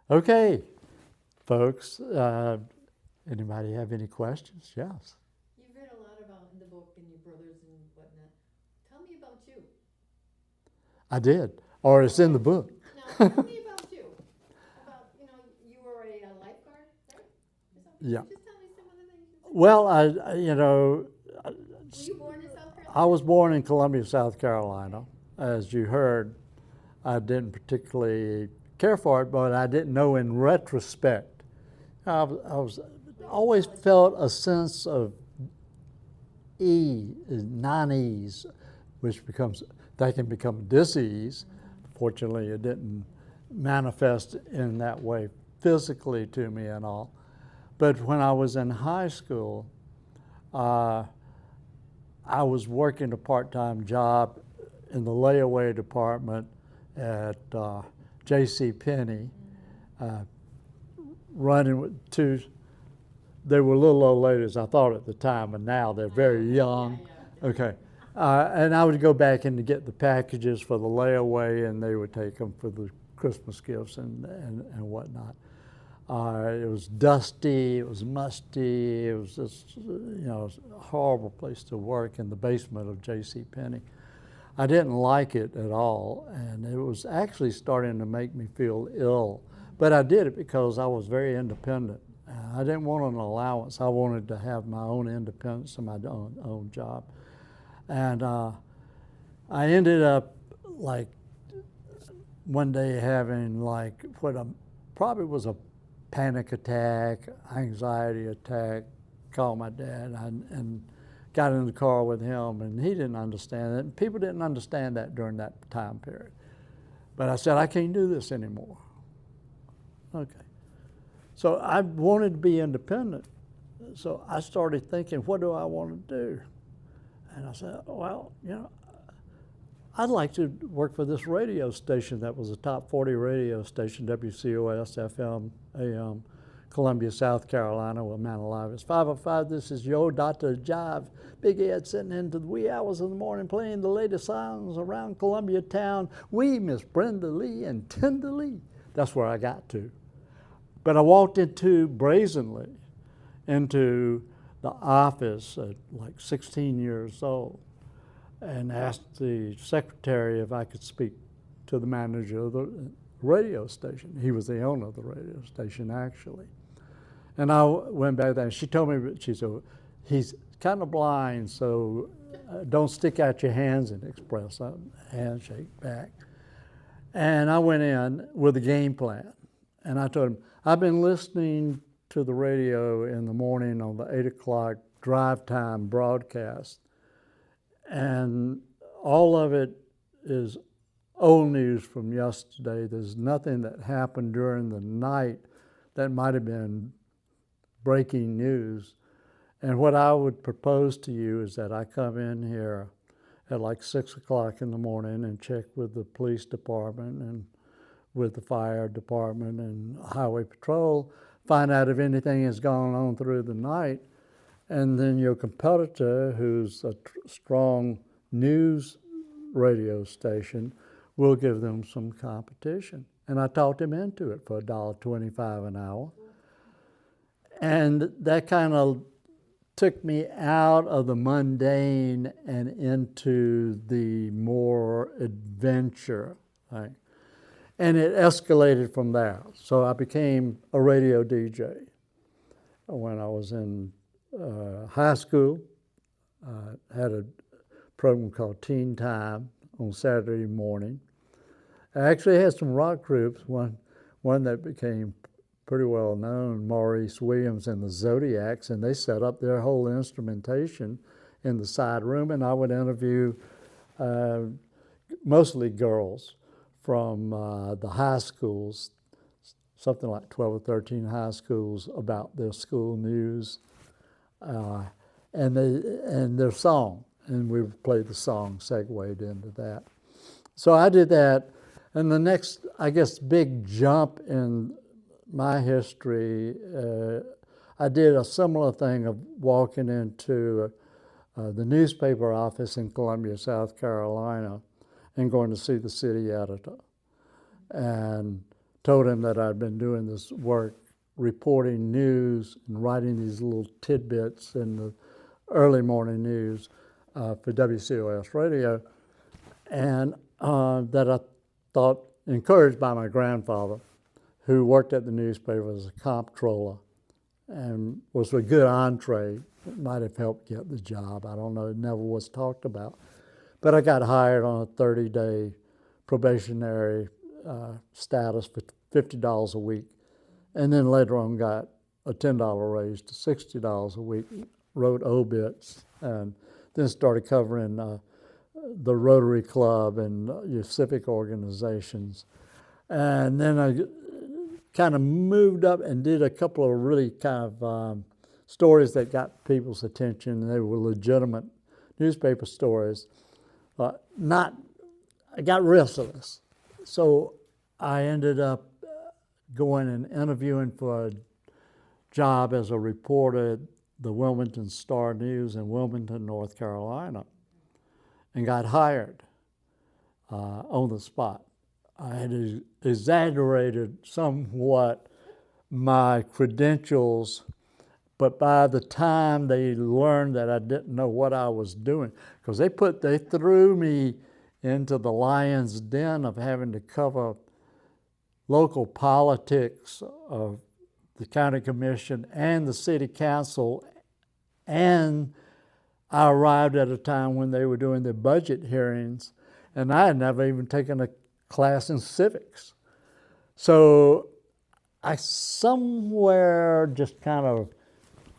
Okay, folks, anybody have any questions? Yes. You've read a lot about in the book and your brothers and whatnot. Tell me about you. I did, or it's in the book. Now, tell me about you. About, you were a lifeguard, right? Or something? Yeah. Just tell me some of the things you did. Well, Were you born in South I Carolina? was born in Columbia, South Carolina. As you heard, I didn't particularly care for it, but I didn't know in retrospect. I was always felt a sense of non-ease, which that can become dis-ease. Fortunately, it didn't manifest in that way physically to me and all. But when I was in high school, uh, I was working a part-time job in the layaway department at J.C. Penney, running with two. They were little old ladies, I thought at the time, and now they're very young. Yeah. Okay. And I would go back in to get the packages for the layaway, and they would take them for the Christmas gifts and whatnot. It was dusty, it was musty, it was just, a horrible place to work in the basement of J.C. Penney. I didn't like it at all, and it was actually starting to make me feel ill. But I did it because I was very independent. I didn't want an allowance. I wanted to have my own independence and my own job. And I ended up like one day having like what probably was a panic attack, anxiety attack. Called my dad and got in the car with him, and he didn't understand it. And people didn't understand that during that time period. But I said, I can't do this anymore. Okay. So I wanted to be independent. So I started thinking, what do I want to do? And I said, well, I'd like to work for this radio station that was a top 40 radio station, WCOS, FM, AM, Columbia, South Carolina, where Man Alive is 505. This is your Dr. Jive. Big Ed sitting into the wee hours of the morning playing the latest songs around Columbia town. We, Miss Brenda Lee and Tenda Lee. That's where I got to. But I walked brazenly into the office at like 16 years old and asked the secretary if I could speak to the manager of the radio station. He was the owner of the radio station, actually. And I went back there, and she told me, she said, he's kind of blind, so don't stick out your hands and express a handshake back. And I went in with a game plan. And I told him, I've been listening to the radio in the morning on the 8 o'clock drive time broadcast, and all of it is old news from yesterday. There's nothing that happened during the night that might have been breaking news. And what I would propose to you is that I come in here at like 6 o'clock in the morning and check with the police department and with the fire department and highway patrol, find out if anything has gone on through the night, and then your competitor, who's a strong news radio station, will give them some competition. And I talked him into it for $1.25 an hour. And that kind of took me out of the mundane and into the more adventure thing. And it escalated from there. So I became a radio DJ. When I was in high school, I had a program called Teen Time on Saturday morning. I actually had some rock groups, one that became pretty well known, Maurice Williams and the Zodiacs, and they set up their whole instrumentation in the side room, and I would interview mostly girls from the high schools, something like 12 or 13 high schools, about their school news and their song. And we would play the song, segued into that. So I did that. And the next, I guess, big jump in my history, I did a similar thing of walking into the newspaper office in Columbia, South Carolina, and going to see the city editor. And told him that I'd been doing this work, reporting news and writing these little tidbits in the early morning news for WCOS radio, and that I thought, encouraged by my grandfather, who worked at the newspaper as a comptroller and was a good entree. It might have helped get the job. I don't know. It never was talked about. But I got hired on a 30-day probationary status for $50 a week, and then later on got a $10 raise to $60 a week, wrote obits, and then started covering the Rotary Club and your civic organizations. And then I kind of moved up and did a couple of really kind of stories that got people's attention, and they were legitimate newspaper stories. I got restless, so I ended up going and interviewing for a job as a reporter at the Wilmington Star News in Wilmington, North Carolina, and got hired on the spot. I had exaggerated somewhat my credentials, but by the time they learned that I didn't know what I was doing, because they threw me into the lion's den of having to cover local politics of the county commission and the city council, and I arrived at a time when they were doing their budget hearings, and I had never even taken a class in civics. So I somewhere just kind of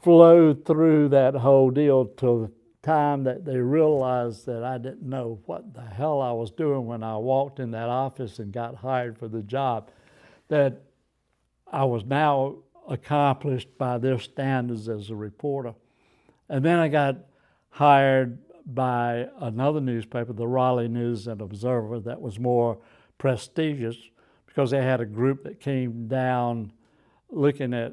flowed through that whole deal till the time that they realized that I didn't know what the hell I was doing when I walked in that office and got hired for the job, that I was now accomplished by their standards as a reporter. And then I got hired by another newspaper, the Raleigh News and Observer, that was more prestigious because they had a group that came down looking at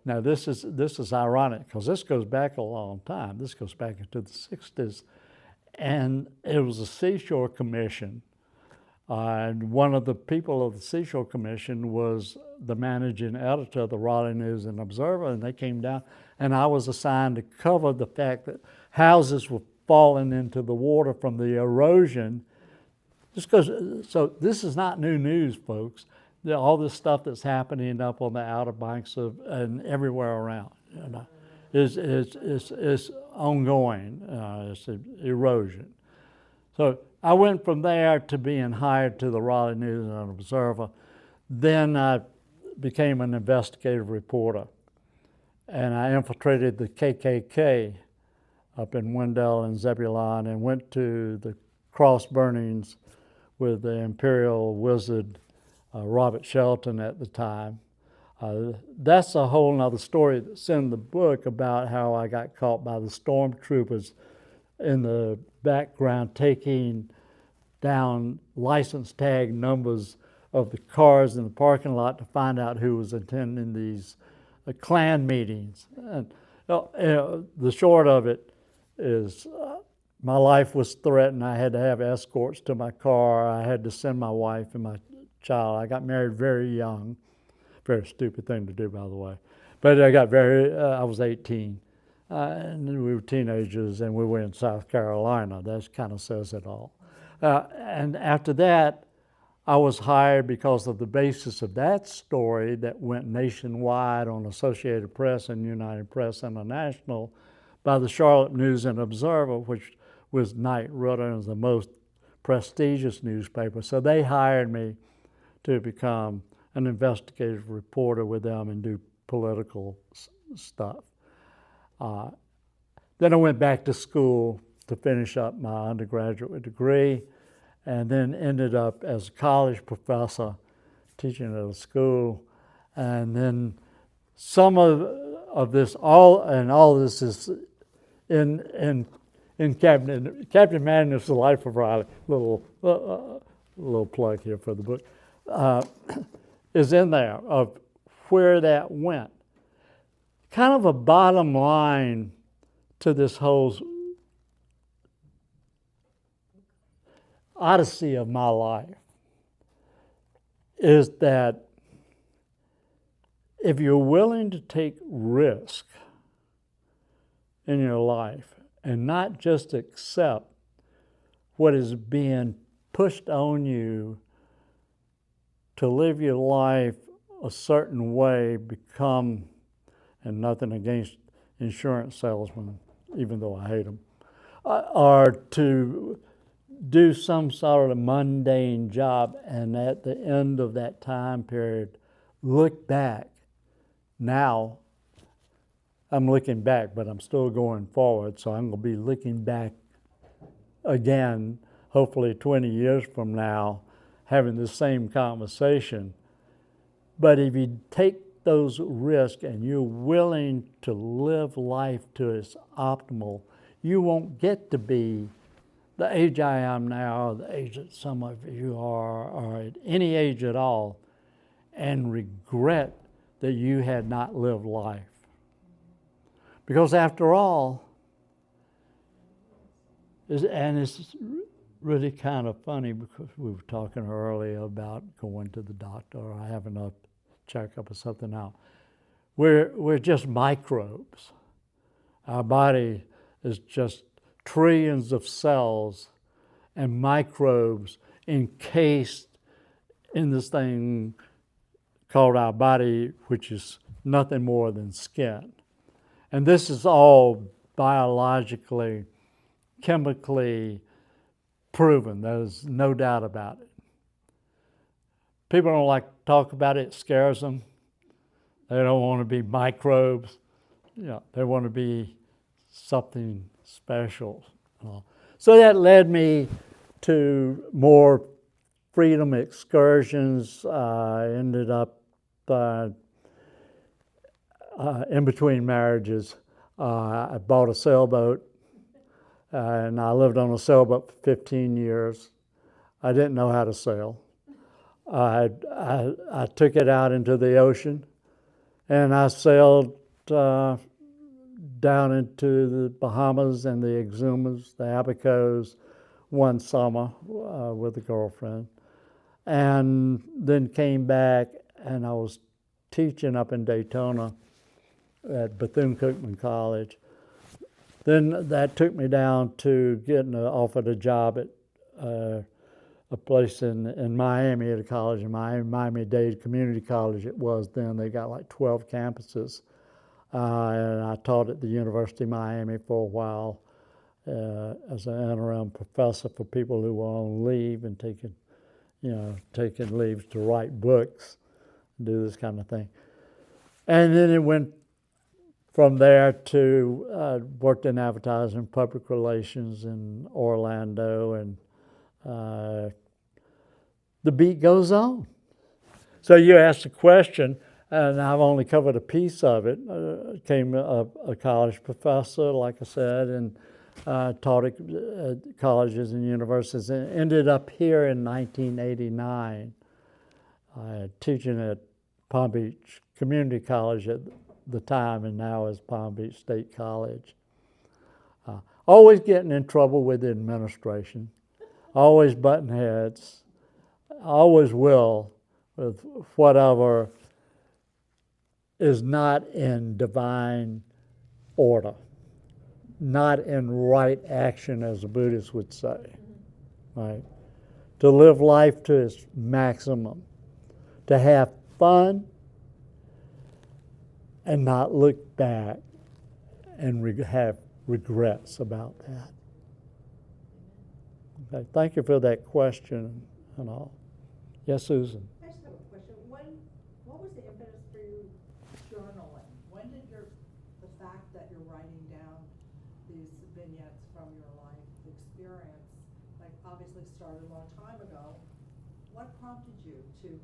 now this is ironic because this goes back a long time. This goes back into the 60s, and it was a Seashore Commission, and one of the people of the Seashore Commission was the managing editor of the Raleigh News and Observer, and they came down, and I was assigned to cover the fact that houses were falling into the water from the erosion. So this is not new news, folks. All this stuff that's happening up on the Outer Banks and everywhere around, is ongoing. It's erosion. So I went from there to being hired to the Raleigh News and Observer. Then I became an investigative reporter, and I infiltrated the KKK up in Wendell and Zebulon and went to the cross burnings with the Imperial Wizard Robert Shelton at the time. That's a whole nother story that's in the book about how I got caught by the stormtroopers in the background taking down license tag numbers of the cars in the parking lot to find out who was attending these Klan meetings. And the short of it is my life was threatened. I had to have escorts to my car. I had to send my wife and my child. I got married very young. Very stupid thing to do, by the way. But I was 18. And we were teenagers, and we were in South Carolina. That kind of says it all. And after that, I was hired because of the basis of that story that went nationwide on Associated Press and United Press International by the Charlotte News and Observer, which was Knight Ridder and the most prestigious newspaper. So they hired me to become an investigative reporter with them and do political stuff. Then I went back to school to finish up my undergraduate degree, and then ended up as a college professor teaching at a school. And then some of this, all this is in Captain Madness, The Life of Riley, little plug here for the book, is in there of where that went. Kind of a bottom line to this whole odyssey of my life is that if you're willing to take risk in your life and not just accept what is being pushed on you to live your life a certain way, become, and nothing against insurance salesmen, even though I hate them, or to do some sort of mundane job, and at the end of that time period, look back. Now, I'm looking back, but I'm still going forward, so I'm going to be looking back again, hopefully 20 years from now, having the same conversation. But if you take those risks and you're willing to live life to its optimal, you won't get to be the age I am now, or the age that some of you are, or at any age at all, and regret that you had not lived life. Because after all, it's really kind of funny because we were talking earlier about going to the doctor or having a checkup or something out. We're just microbes. Our body is just trillions of cells and microbes encased in this thing called our body, which is nothing more than skin. And this is all biologically, chemically proven. There's no doubt about it. People don't like to talk about it. It scares them. They don't want to be microbes. They want to be something special. So that led me to more freedom excursions. I ended up in between marriages. I bought a sailboat, and I lived on a sailboat for 15 years. I didn't know how to sail. I took it out into the ocean, and I sailed down into the Bahamas and the Exumas, the Abacos, one summer with a girlfriend, and then came back, and I was teaching up in Daytona at Bethune-Cookman College. Then that took me down to getting offered a job at a place in Miami at a college in Miami, Miami-Dade Community College it was then. They got like 12 campuses. And I taught at the University of Miami for a while as an interim professor for people who were on leave and taking leaves to write books, do this kind of thing. And then it went from there to worked in advertising, public relations in Orlando, and the beat goes on. So you asked a question, and I've only covered a piece of it. Became a college professor, like I said, and taught at colleges and universities, and ended up here in 1989 teaching at Palm Beach Community College at the time, and now is Palm Beach State College. Always getting in trouble with the administration, always butting heads, always will with whatever is not in divine order, not in right action, as the Buddhists would say, right? To live life to its maximum, to have fun and not look back and have regrets about that. Okay, thank you for that question and all. Yes, Susan? I just have a question. What was the impetus for you journaling? When did the fact that you're writing down these vignettes from your life experience, like obviously started a long time ago, what prompted you to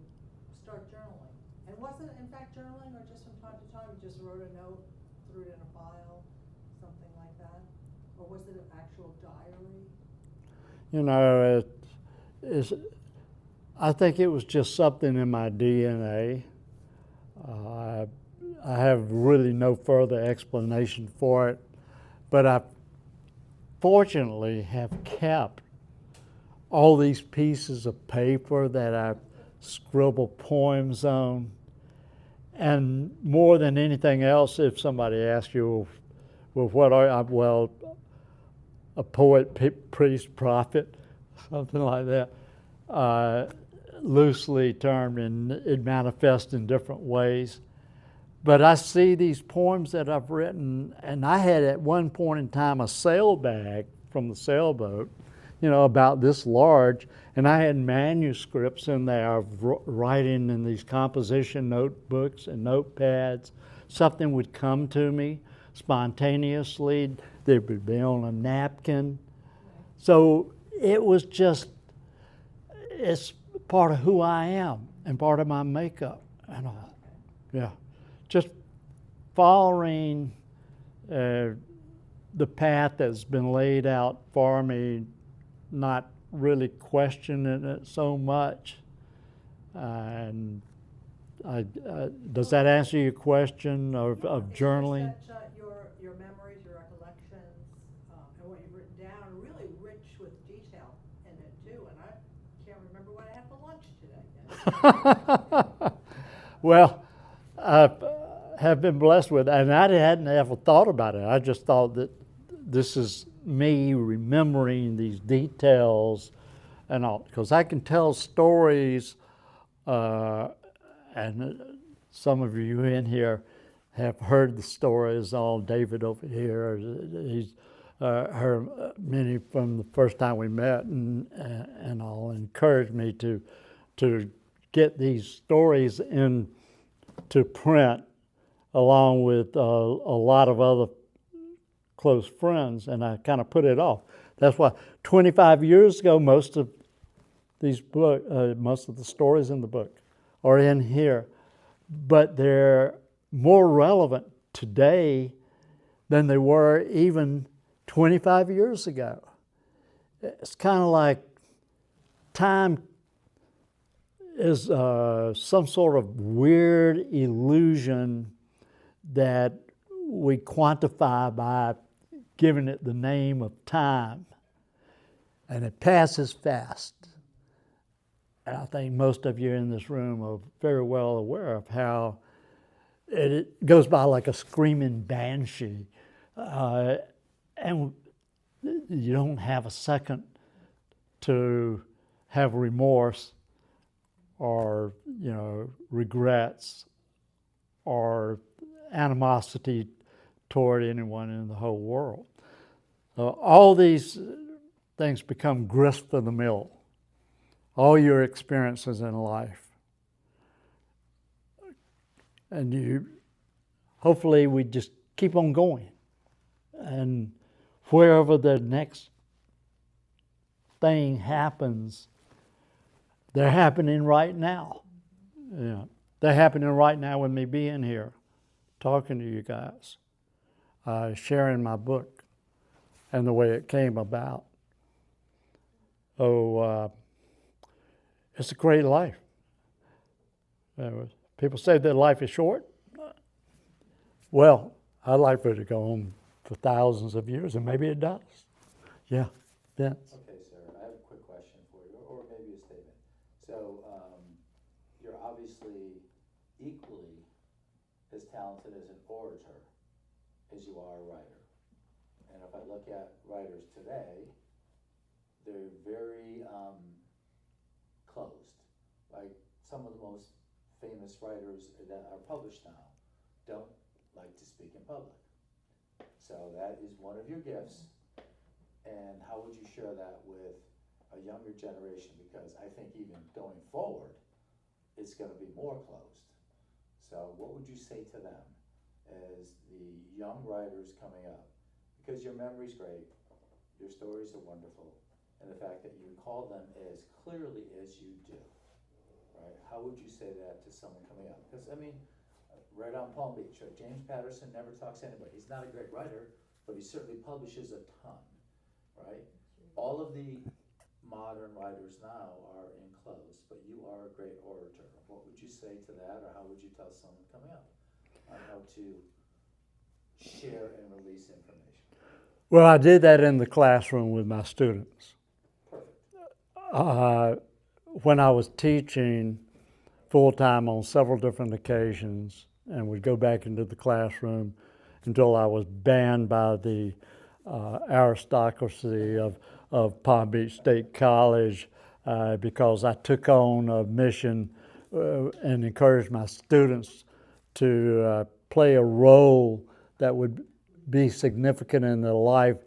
start journaling? And was it in fact journaling, or just from time to time you just wrote a note, threw it in a file, something like that? Or was it an actual diary? I think it was just something in my DNA. I have really no further explanation for it, but I fortunately have kept all these pieces of paper that I've scribble poems on. And more than anything else, if somebody asks you, well, what are you? Well, a poet, priest, prophet, something like that, loosely termed, and it manifests in different ways. But I see these poems that I've written, and I had at one point in time a sail bag from the sailboat, about this large, and I had manuscripts in there of writing in these composition notebooks and notepads. Something would come to me spontaneously. They would be on a napkin. So it was just, it's part of who I am and part of my makeup and all. Yeah. Just following the path that's been laid out for me, not really questioning it so much. And does that answer your question of journaling? Your memories, your recollections, and what you've written down are really rich with detail in it too. And I can't remember what I had for lunch today. Well, I have been blessed with it, and I hadn't ever thought about it. I just thought that this is me remembering these details and all, because I can tell stories, and some of you in here have heard the stories. All David over here, he's heard many from the first time we met, and all encouraged me to get these stories into print, along with a lot of other close friends, and I kind of put it off. That's why 25 years ago, most of the stories in the book are in here, but they're more relevant today than they were even 25 years ago. It's kind of like time is some sort of weird illusion that we quantify by giving it the name of time, and it passes fast. And I think most of you in this room are very well aware of how it goes by like a screaming banshee, and you don't have a second to have remorse or regrets or animosity toward anyone in the whole world. All these things become grist for the mill. All your experiences in life. And hopefully we just keep on going. And wherever the next thing happens, they're happening right now. Yeah. They're happening right now with me being here, talking to you guys, sharing my book and the way it came about. It's a great life. People say that life is short. Well, I'd like for it to go on for thousands of years, and maybe it does. Yeah, Vince. Okay, sir, I have a quick question for you, or maybe a statement. So, you're obviously equally as talented as an orator as you are a writer. And if I look at writers today, they're very closed. Like some of the most famous writers that are published now don't like to speak in public. So that is one of your gifts. And how would you share that with a younger generation? Because I think even going forward, it's going to be more closed. So what would you say to them as the young writers coming up? Because your memory's great, your stories are wonderful, and the fact that you recall them as clearly as you do, right? How would you say that to someone coming up? Because, I mean, right on Palm Beach, right? James Patterson never talks to anybody. He's not a great writer, but he certainly publishes a ton, right? All of the modern writers now are enclosed, but you are a great orator. What would you say to that, or how would you tell someone coming up on how to share and release information? Well, I did that in the classroom with my students. Perfect. When I was teaching, full-time on several different occasions and would go back into the classroom until I was banned by the aristocracy of Palm Beach State College because I took on a mission and encouraged my students to play a role that would be significant in their life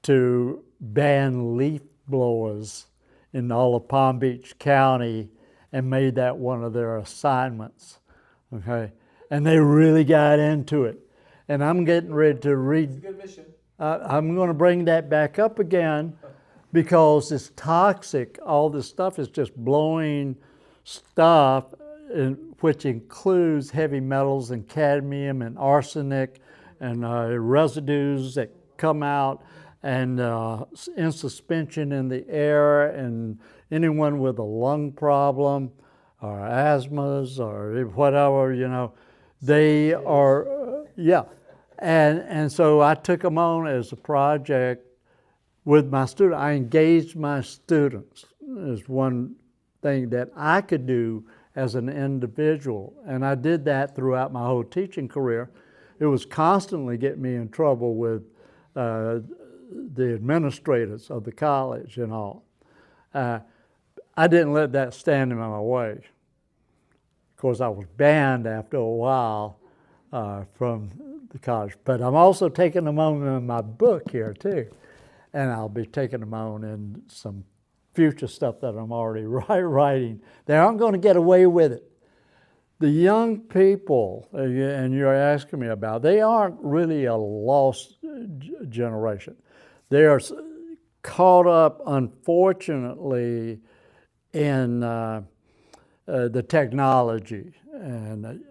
to ban leaf blowers in all of Palm Beach County, and made that one of their assignments. Okay, and they really got into it. And I'm getting ready to read. It's a good mission. I'm going to bring that back up again because it's toxic. All this stuff is just blowing stuff, which includes heavy metals and cadmium and arsenic and residues that come out and in suspension in the air, and anyone with a lung problem or asthmas or whatever, they are, yeah. And so I took them on as a project with my students. I engaged my students as one thing that I could do as an individual. And I did that throughout my whole teaching career. It was constantly getting me in trouble with the administrators of the college and all. I didn't let that stand in my way. Of course, I was banned after a while from the college. But I'm also taking them on in my book here too. And I'll be taking them on in some future stuff that I'm already writing. They aren't going to get away with it. The young people, and you're asking me about, they aren't really a lost generation. They are caught up, unfortunately, in the technology, and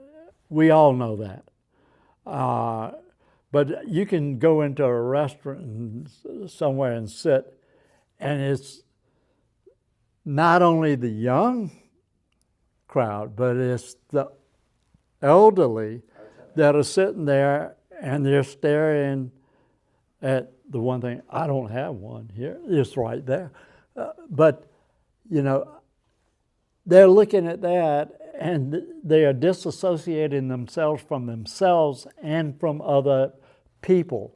we all know that. But you can go into a restaurant somewhere and sit, and it's not only the young crowd, but it's the elderly that are sitting there and they're staring at the one thing. I don't have one here. It's right there. But, they're looking at that and they are disassociating themselves from themselves and from other people.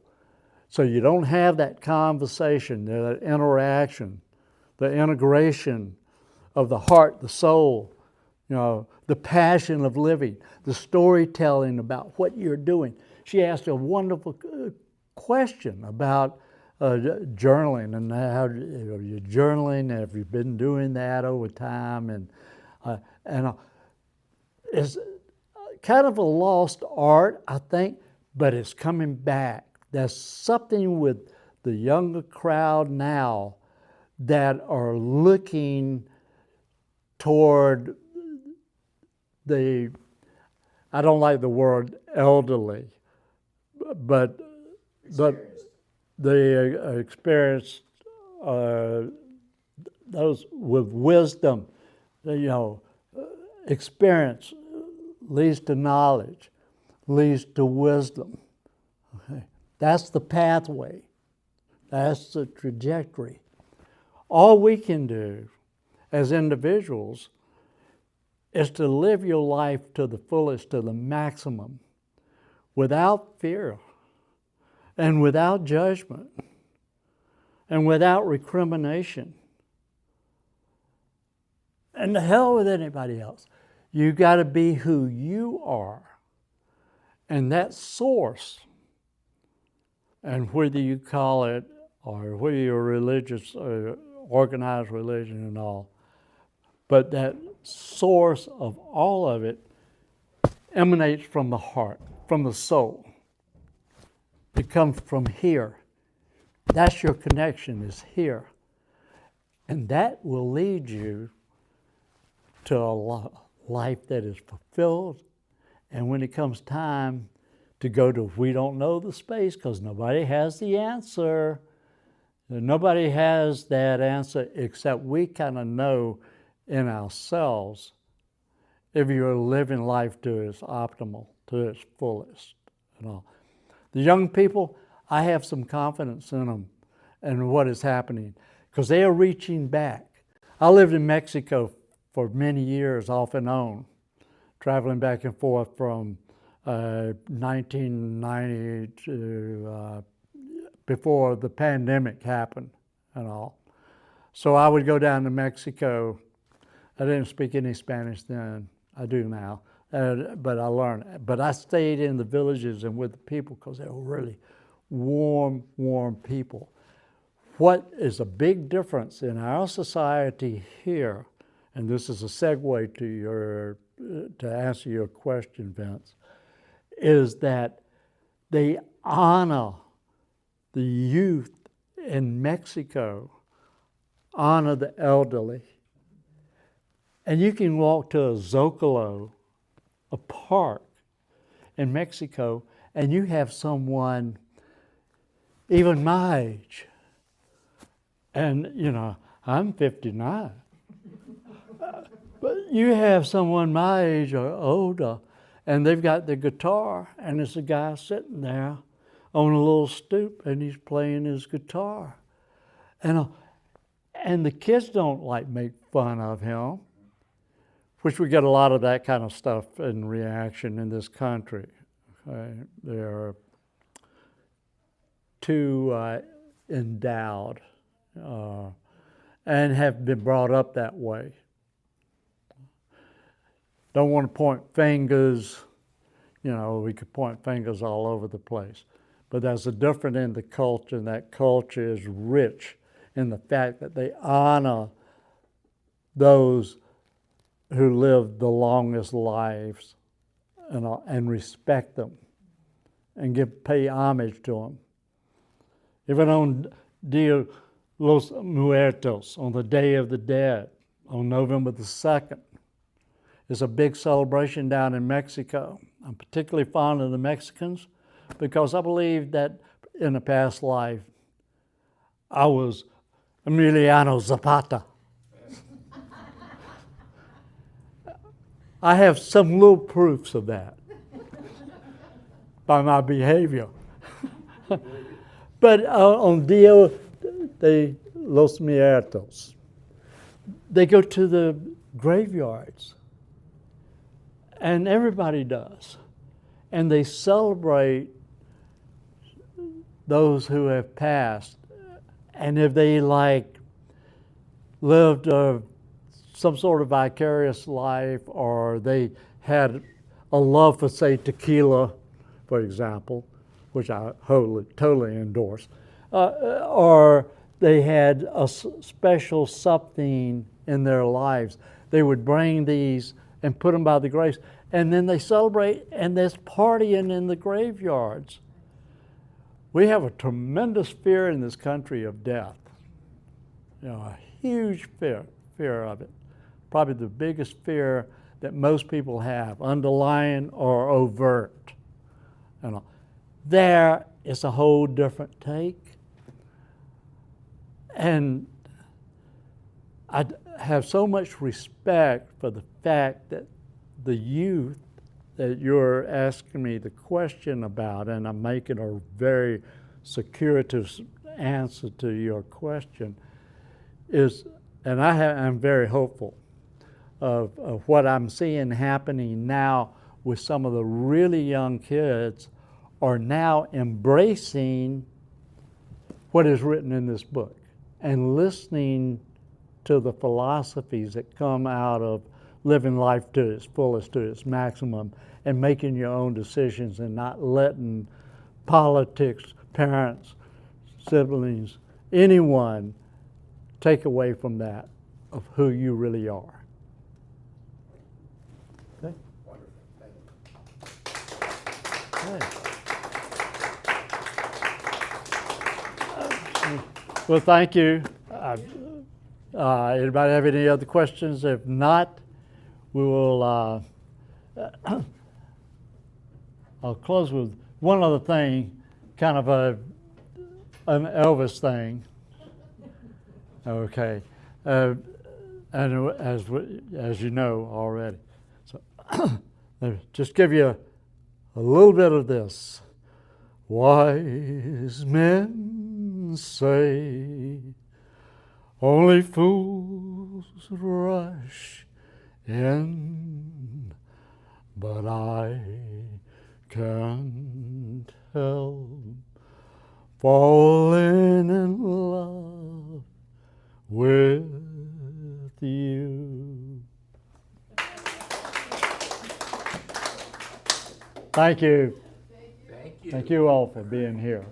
So you don't have that conversation, that interaction, the integration of the heart, the soul, the passion of living, the storytelling about what you're doing. She asked a wonderful question about journaling and how you're journaling. Have you been doing that over time? And it's kind of a lost art, I think, but it's coming back. There's something with the younger crowd now that are looking toward I don't like the word elderly, but the experienced, those with wisdom, experience leads to knowledge, leads to wisdom. Okay. That's the pathway. That's the trajectory. All we can do as individuals is to live your life to the fullest, to the maximum, without fear and without judgment and without recrimination. And the hell with anybody else. You got to be who you are. And that source, and whether you call it, or whether you're religious, or organized religion and all, but that source of all of it emanates from the heart, from the soul. It comes from here. That's your connection, is here. And that will lead you to a life that is fulfilled. And when it comes time to go to, we don't know the space because nobody has the answer. Nobody has that answer except we kind of know in ourselves if you're living life to its optimal, to its fullest and all. The young people, I have some confidence in them and what is happening because they are reaching back. I lived in Mexico for many years off and on, traveling back and forth from 1990 to before the pandemic happened and all. So I would go down to Mexico. I didn't speak any Spanish then. I do now, but I learned. But I stayed in the villages and with the people because they were really warm people. What is a big difference in our society here, and this is a segue to answer your question, Vince, is that they honor the youth in Mexico, honor the elderly. And you can walk to a Zocalo, a park in Mexico, and you have someone even my age. And, you know, I'm 59. But you have someone my age or older, and they've got the guitar, and there's a guy sitting there on a little stoop, and he's playing his guitar. And the kids don't like make fun of him, which we get a lot of that kind of stuff in reaction in this country. Okay? They're too endowed and have been brought up that way. Don't want to point fingers. You know, we could point fingers all over the place. But there's a difference in the culture, and that culture is rich in the fact that they honor those who live the longest lives and respect them and pay homage to them. Even on Dia Los Muertos, on the Day of the Dead, on November the 2nd, it's a big celebration down in Mexico. I'm particularly fond of the Mexicans because I believe that in a past life I was Emiliano Zapata. I have some little proofs of that by my behavior. But on Dia de los Muertos, they go to the graveyards, and everybody does, and they celebrate those who have passed, and if they lived some sort of vicarious life, or they had a love for, say, tequila, for example, which I totally endorse, or they had a special something in their lives, they would bring these and put them by the graves, and then they celebrate, and there's partying in the graveyards. We have a tremendous fear in this country of death, you know, a huge fear of it. Probably the biggest fear that most people have, underlying or overt. You know, there is a whole different take. And I have so much respect for the fact that the youth that you're asking me the question about, and I'm making a very circuitous answer to your question, is, and I'm very hopeful of what I'm seeing happening now with some of the really young kids are now embracing what is written in this book and listening to the philosophies that come out of living life to its fullest, to its maximum, and making your own decisions and not letting politics, parents, siblings, anyone take away from that of who you really are. Okay? Wonderful, thank you. Well, thank you. Anybody have any other questions? If not, we will. I'll close with one other thing, kind of an Elvis thing. Okay, and as you know already, so just give you a little bit of this. Wise men say only fools rush in, but I can't help falling in love with you. Thank you. Thank you. Thank you all for being here.